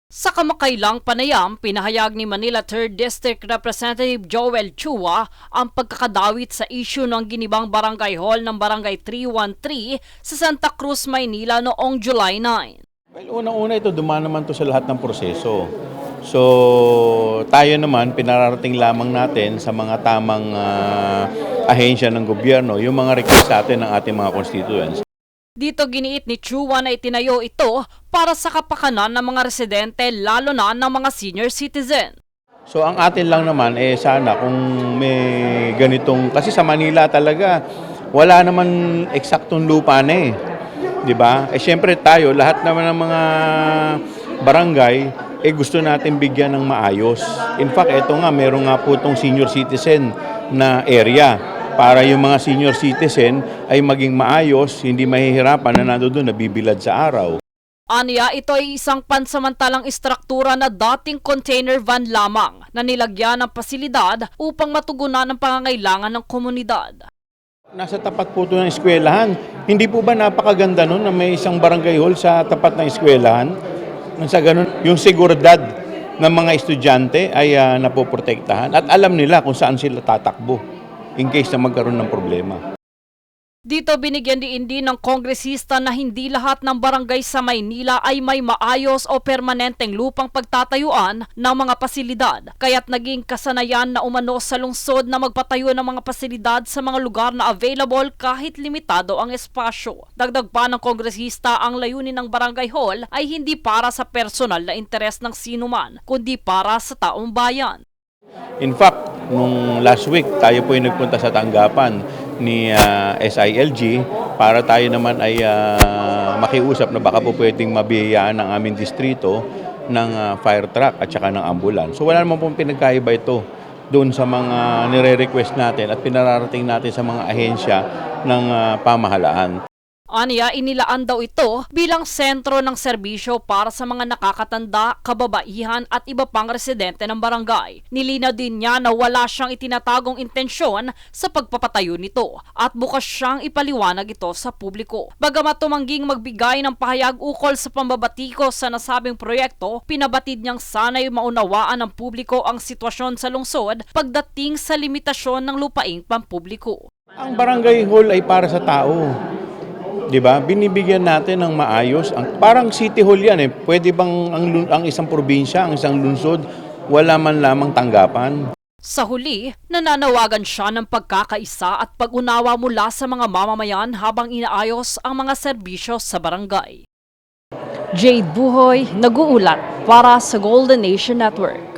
Sa kamakailang panayam, pinahayag ni Manila 3rd District Representative Joel Chua ang pagkakadawit sa isyu ng ginibang barangay hall ng Barangay 313 sa Santa Cruz, Maynila noong July 9. Well, unang-una ito, dumaan naman to sa lahat ng proseso. So, tayo naman, pinararating lamang natin sa mga tamang ahensya ng gobyerno, yung mga request sa atin ng ating mga constituents. Dito giniit ni Chua na itinayo ito para sa kapakanan ng mga residente lalo na ng mga senior citizen. So ang atin lang naman sana kung may ganitong, kasi sa Manila talaga wala naman eksaktong lupa na 'di ba? Syempre tayo lahat naman ng mga barangay gusto natin bigyan ng maayos. In fact, ito nga meron nga po itong senior citizen na area para yung mga senior citizen ay maging maayos, hindi mahihirapan na nandoon nabibilad sa araw. Aniya, ito ay isang pansamantalang istruktura na dating container van lamang na nilagyan ng pasilidad upang matugunan ang pangangailangan ng komunidad. Nasa tapat po ito ng eskwelahan. Hindi po ba napakaganda nun na may isang barangay hall sa tapat ng eskwelahan? Sa ganun, yung seguridad ng mga estudyante ay napoprotektahan at alam nila kung saan sila tatakbo in case na magkaroon ng problema. Dito binigyan din ng kongresista na hindi lahat ng barangay sa Maynila ay may maayos o permanenteng lupang pagtatayuan ng mga pasilidad. Kaya't naging kasanayan na umano sa lungsod na magpatayo ng mga pasilidad sa mga lugar na available kahit limitado ang espasyo. Dagdag pa ng kongresista, ang layunin ng barangay hall ay hindi para sa personal na interes ng sinuman, kundi para sa taong bayan. In fact, nung last week, tayo po ay nagpunta sa tanggapan ni SILG para tayo naman ay makiusap na baka po pwedeng mabiyayaan ng aming distrito ng fire truck at saka ng ambulance. So wala naman pong pinagkaiba ito doon sa mga nire-request natin at pinararating natin sa mga ahensya ng pamahalaan. Aniya, inilaan daw ito bilang sentro ng serbisyo para sa mga nakakatanda, kababaihan at iba pang residente ng barangay. Nilinaw din niya na wala siyang itinatagong intensyon sa pagpapatayo nito at bukas siyang ipaliwanag ito sa publiko. Bagamat tumangging magbigay ng pahayag ukol sa pambabatiko sa nasabing proyekto, pinabatid niyang sana'y maunawaan ng publiko ang sitwasyon sa lungsod pagdating sa limitasyon ng lupaing pampubliko. Ang barangay hall ay para sa tao. 'Di ba? Binibigyan natin ng maayos. Parang city hall 'yan eh. Pwede bang ang isang probinsya, ang isang lungsod wala man lamang tanggapan? Sa huli, nananawagan siya ng pagkakaisa at pag-unawa mula sa mga mamamayan habang inaayos ang mga serbisyo sa barangay. Jade Buhoy, nag-uulat para sa Golden Nation Network.